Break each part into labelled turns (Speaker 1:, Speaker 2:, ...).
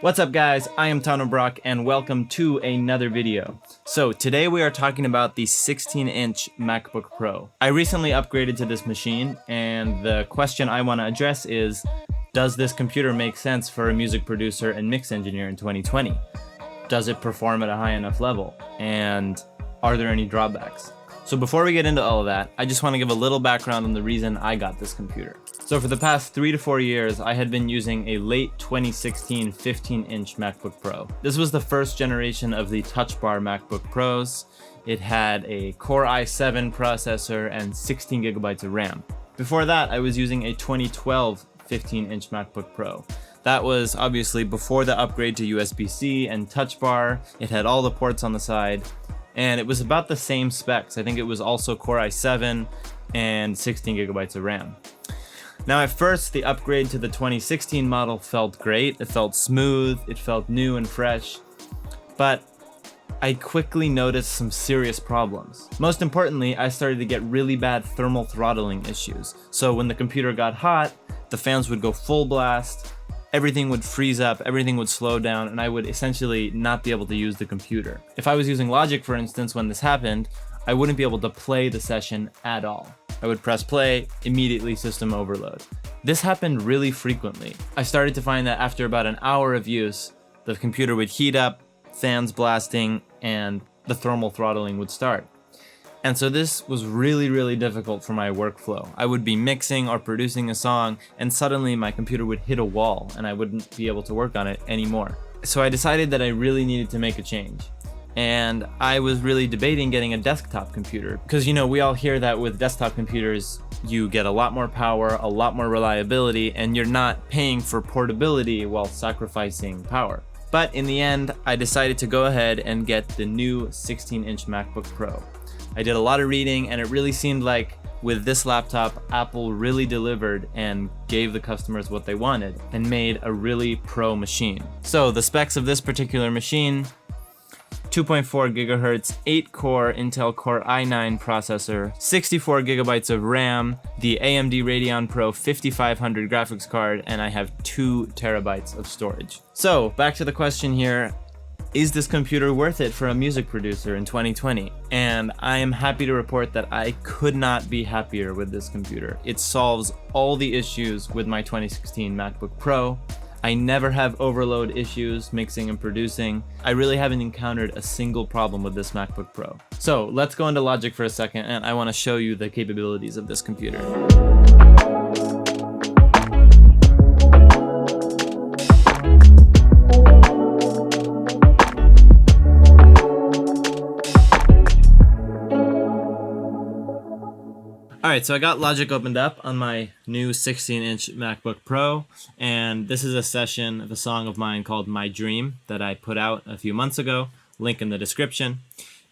Speaker 1: What's up guys, I am Tano Brock and welcome to another video. So today we are talking about the 16-inch MacBook Pro. I recently upgraded to this machine and the question I want to address is, does this computer make sense for a music producer and mix engineer in 2020? Does it perform at a high enough level? And are there any drawbacks? So before we get into all of that, I just want to give a little background on the reason I got this computer. So for the past 3 to 4 years, I had been using a late 2016 15-inch MacBook Pro. This was the first generation of the Touch Bar MacBook Pros. It had a Core i7 processor and 16 gigabytes of RAM. Before that, I was using a 2012 15-inch MacBook Pro. That was obviously before the upgrade to USB-C and Touch Bar. It had all the ports on the side, and it was about the same specs. I think it was also Core i7 and 16 gigabytes of RAM. Now at first, the upgrade to the 2016 model felt great. It felt smooth, it felt new and fresh, but I quickly noticed some serious problems. Most importantly, I started to get really bad thermal throttling issues. So when the computer got hot, the fans would go full blast, everything would freeze up, everything would slow down, and I would essentially not be able to use the computer. If I was using Logic, for instance, when this happened, I wouldn't be able to play the session at all. I would press play, immediately system overload. This happened really frequently. I started to find that after about an hour of use, the computer would heat up, fans blasting, and the thermal throttling would start. And so this was really difficult for my workflow. I would be mixing or producing a song, and suddenly my computer would hit a wall and I wouldn't be able to work on it anymore. So I decided that I really needed to make a change. And I was really debating getting a desktop computer, because we all hear that with desktop computers you get a lot more power, a lot more reliability, and you're not paying for portability while sacrificing power. But in the end, I decided to go ahead and get the new 16-inch MacBook Pro. I did a lot of reading, and it really seemed like with this laptop, Apple really delivered and gave the customers what they wanted and made a really pro machine. So the specs of this particular machine: 2.4 gigahertz, 8-core Intel Core i9 processor, 64 gigabytes of RAM, the AMD Radeon Pro 5500 graphics card, and I have 2 terabytes of storage. So back to the question here, is this computer worth it for a music producer in 2020? And I am happy to report that I could not be happier with this computer. It solves all the issues with my 2016 MacBook Pro. I never have overload issues mixing and producing. I really haven't encountered a single problem with this MacBook Pro. So let's go into Logic for a second, and I want to show you the capabilities of this computer. Alright, so I got Logic opened up on my new 16-inch MacBook Pro, and this is a session of a song of mine called My Dream that I put out a few months ago, link in the description.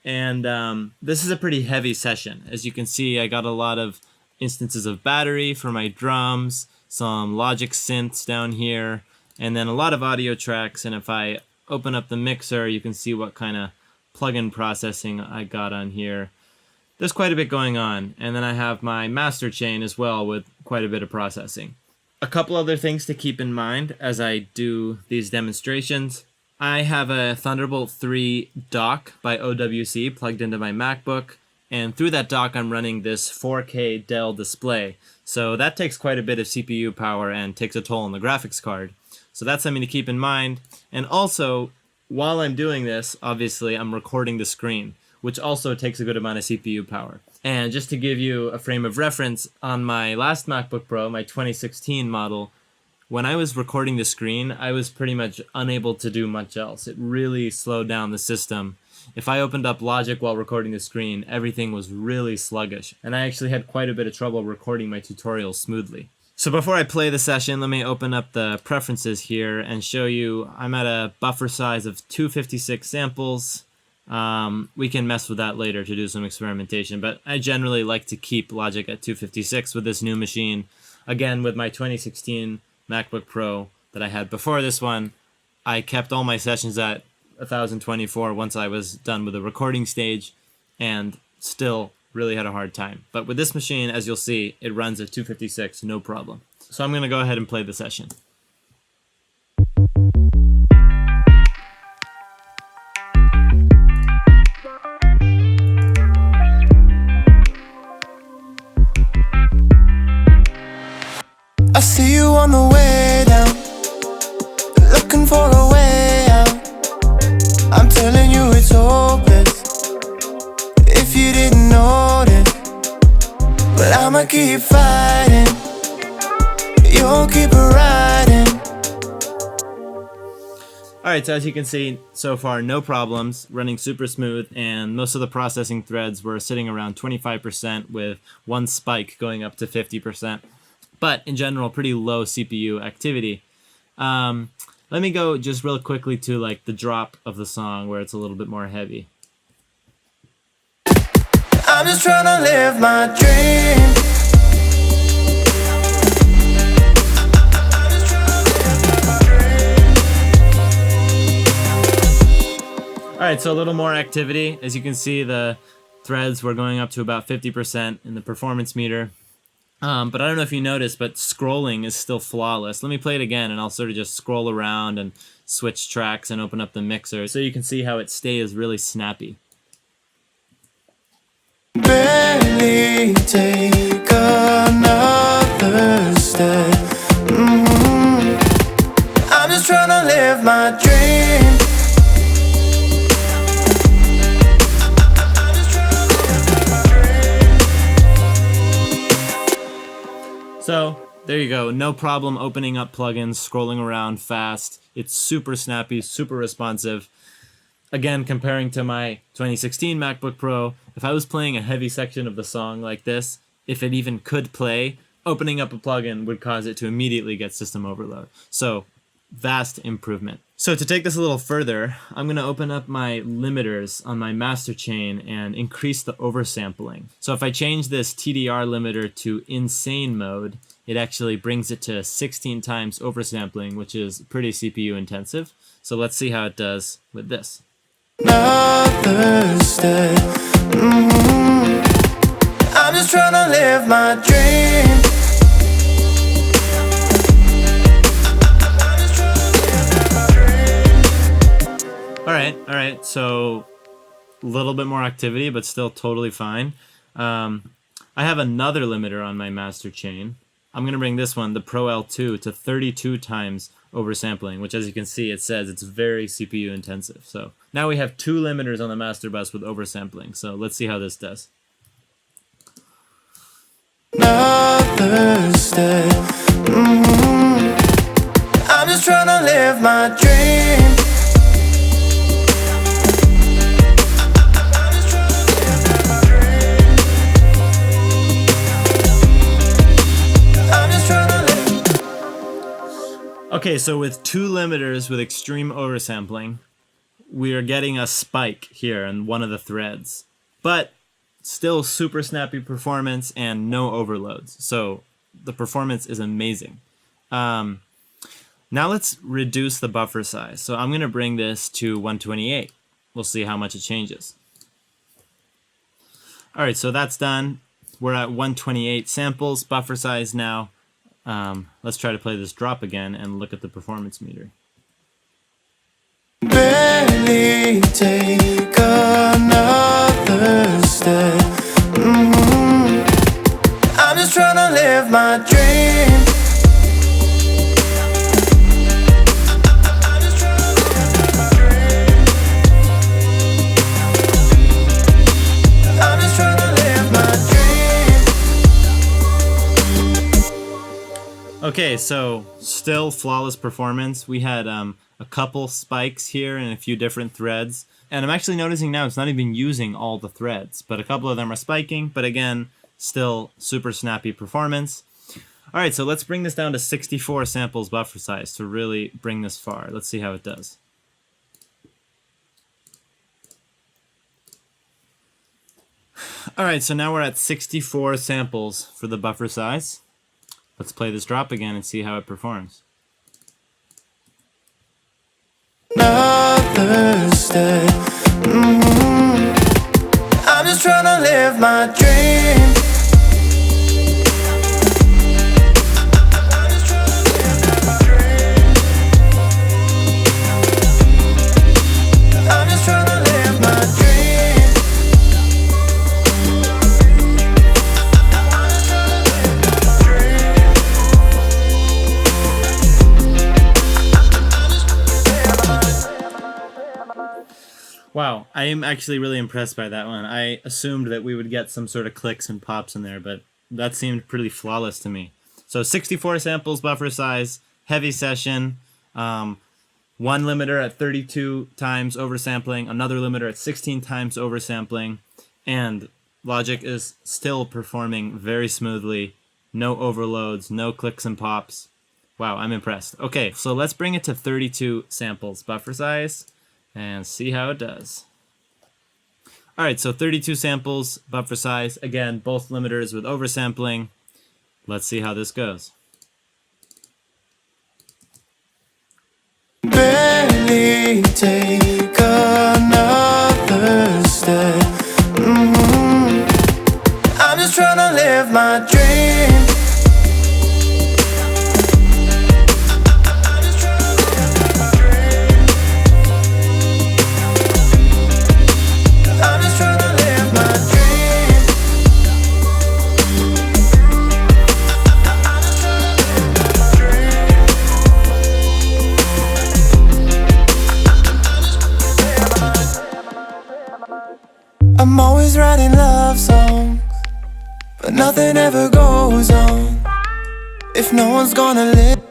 Speaker 1: And this is a pretty heavy session. As you can see, I got a lot of instances of battery for my drums, some Logic synths down here, and then a lot of audio tracks. And if I open up the mixer, you can see what kind of plug-in processing I got on here. There's quite a bit going on, and then I have my master chain as well with quite a bit of processing. A couple other things to keep in mind as I do these demonstrations. I have a Thunderbolt 3 dock by OWC plugged into my MacBook, and through that dock I'm running this 4K Dell display. So that takes quite a bit of CPU power and takes a toll on the graphics card. So that's something to keep in mind. And also, while I'm doing this, obviously I'm recording the screen, which also takes a good amount of CPU power. And just to give you a frame of reference, on my last MacBook Pro, my 2016 model, when I was recording the screen, I was pretty much unable to do much else. It really slowed down the system. If I opened up Logic while recording the screen, everything was really sluggish, and I actually had quite a bit of trouble recording my tutorials smoothly. So before I play the session, let me open up the preferences here and show you I'm at a buffer size of 256 samples. We can mess with that later to do some experimentation, but I generally like to keep Logic at 256 with this new machine. Again, with my 2016 MacBook Pro that I had before this one, I kept all my sessions at 1024 once I was done with the recording stage, and still really had a hard time. But with this machine, as you'll see, it runs at 256, no problem. So I'm going to go ahead and play the session.
Speaker 2: looking for a way out. I'm telling you it's hopeless if you didn't notice. But I'ma keep fighting, you'll keep riding.
Speaker 1: Alright, so as you can see, so far no problems, running super smooth, and most of the processing threads were sitting around 25% with one spike going up to 50%. But in general, pretty low CPU activity. Let me go just real quickly to like the drop of the song where it's a little bit more heavy.
Speaker 2: I'm just trying to live my dream.
Speaker 1: Alright, so a little more activity. As you can see, the threads were going up to about 50% in the performance meter. But I don't know if you noticed, but scrolling is still flawless. Let me play it again, and I'll sort of just scroll around and switch tracks and open up the mixer so you can see how it stays really snappy.
Speaker 2: Barely take another step. I'm just trying to live my dream.
Speaker 1: So there you go, no problem opening up plugins, scrolling around fast. It's super snappy, super responsive. Again, comparing to my 2016 MacBook Pro, if I was playing a heavy section of the song like this, if it even could play, opening up a plugin would cause it to immediately get system overload. So vast improvement. So to take this a little further, I'm going to open up my limiters on my master chain and increase the oversampling. So if I change this TDR limiter to insane mode, it actually brings it to 16 times oversampling, which is pretty CPU intensive. So let's see how it does with this.
Speaker 2: Another step. I'm just trying to live my dream.
Speaker 1: Alright, so a little bit more activity, but still totally fine. I have another limiter on my master chain. I'm going to bring this one, the Pro L2, to 32 times oversampling, which as you can see, it says it's very CPU intensive. So now we have two limiters on the master bus with oversampling. So let's see how this does.
Speaker 2: Another step. I'm just trying to live my dream.
Speaker 1: Okay, so with two limiters with extreme oversampling, we are getting a spike here in one of the threads, but still super snappy performance and no overloads. So the performance is amazing. Now let's reduce the buffer size. So I'm going to bring this to 128. We'll see how much it changes. All right, so that's done. We're at 128 samples, buffer size now. Let's try to play this drop again and look at the performance meter.
Speaker 2: Barely take another step. I'm just trying to live my dream. I'm just trying to live my dream.
Speaker 1: Okay, so still flawless performance. We had a couple spikes here and a few different threads. And I'm actually noticing now it's not even using all the threads, but a couple of them are spiking, but again, still super snappy performance. All right, so let's bring this down to 64 samples buffer size to really bring this far. Let's see how it does. All right, so now we're at 64 samples for the buffer size. Let's play this drop again and see how it performs.
Speaker 2: Another step. I'm just trying to live my dream. I'm just trying to live my dream.
Speaker 1: Wow, I am actually really impressed by that one. I assumed that we would get some sort of clicks and pops in there, but that seemed pretty flawless to me. So 64 samples buffer size, heavy session, one limiter at 32 times oversampling, another limiter at 16 times oversampling, and Logic is still performing very smoothly. No overloads, no clicks and pops. Wow, I'm impressed. Okay, so let's bring it to 32 samples buffer size and see how it does. All right, so 32 samples, buffer size. Again, both limiters with oversampling. Let's see how this goes.
Speaker 2: Barely take another step. I'm just trying to live my dream. I'm always writing love songs, but nothing ever goes on if no one's gonna live.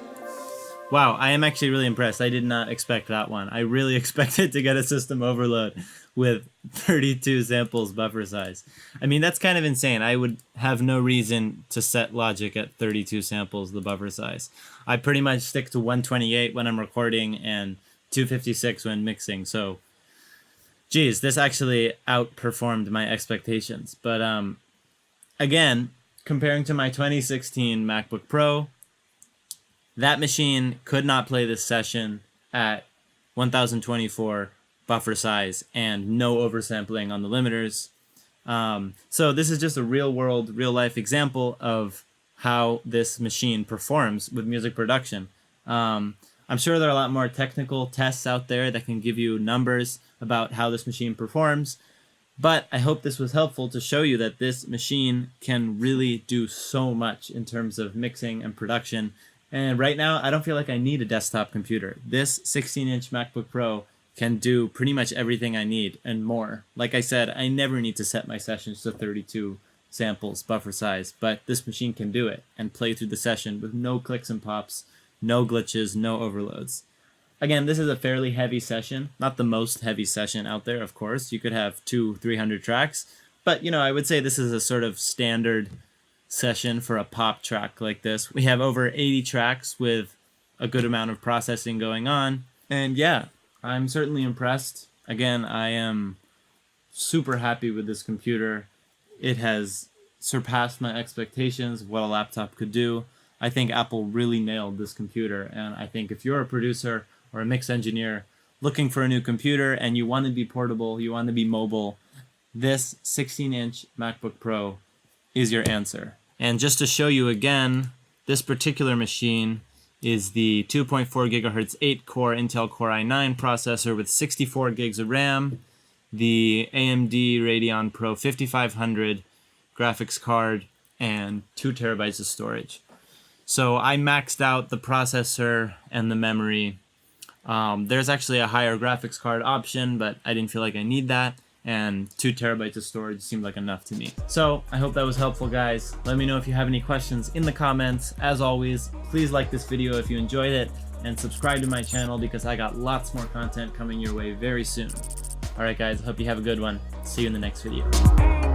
Speaker 1: Wow, I am actually really impressed. I did not expect that one. I really expected to get a system overload with 32 samples buffer size. I mean, that's kind of insane. I would have no reason to set Logic at 32 samples, the buffer size. I pretty much stick to 128 when I'm recording and 256 when mixing, so geez, this actually outperformed my expectations. But again, comparing to my 2016 MacBook Pro, that machine could not play this session at 1024 buffer size and no oversampling on the limiters. So this is just a real-world, real-life example of how this machine performs with music production. I'm sure there are a lot more technical tests out there that can give you numbers about how this machine performs, but I hope this was helpful to show you that this machine can really do so much in terms of mixing and production. And right now, I don't feel like I need a desktop computer. This 16-inch MacBook Pro can do pretty much everything I need and more. Like I said, I never need to set my sessions to 32 samples buffer size, but this machine can do it and play through the session with no clicks and pops, no glitches, no overloads. Again, this is a fairly heavy session, not the most heavy session out there, of course. You could have 200-300 tracks, but you know, I would say this is a sort of standard session for a pop track like this. We have over 80 tracks with a good amount of processing going on, and yeah, I'm certainly impressed. Again, I am super happy with this computer. It has surpassed my expectations of what a laptop could do. I think Apple really nailed this computer, and I think if you're a producer or a mix engineer looking for a new computer and you want to be portable, you want to be mobile, this 16-inch MacBook Pro is your answer. And just to show you again, this particular machine is the 2.4 gigahertz 8-core Intel Core i9 processor with 64 gigs of RAM, the AMD Radeon Pro 5500 graphics card, and 2 terabytes of storage. So I maxed out the processor and the memory. There's actually a higher graphics card option, but I didn't feel like I need that, and 2 terabytes of storage seemed like enough to me. So I hope that was helpful, guys. Let me know if you have any questions in the comments. As always, please like this video if you enjoyed it, and subscribe to my channel because I got lots more content coming your way very soon. Alright guys, hope you have a good one. See you in the next video.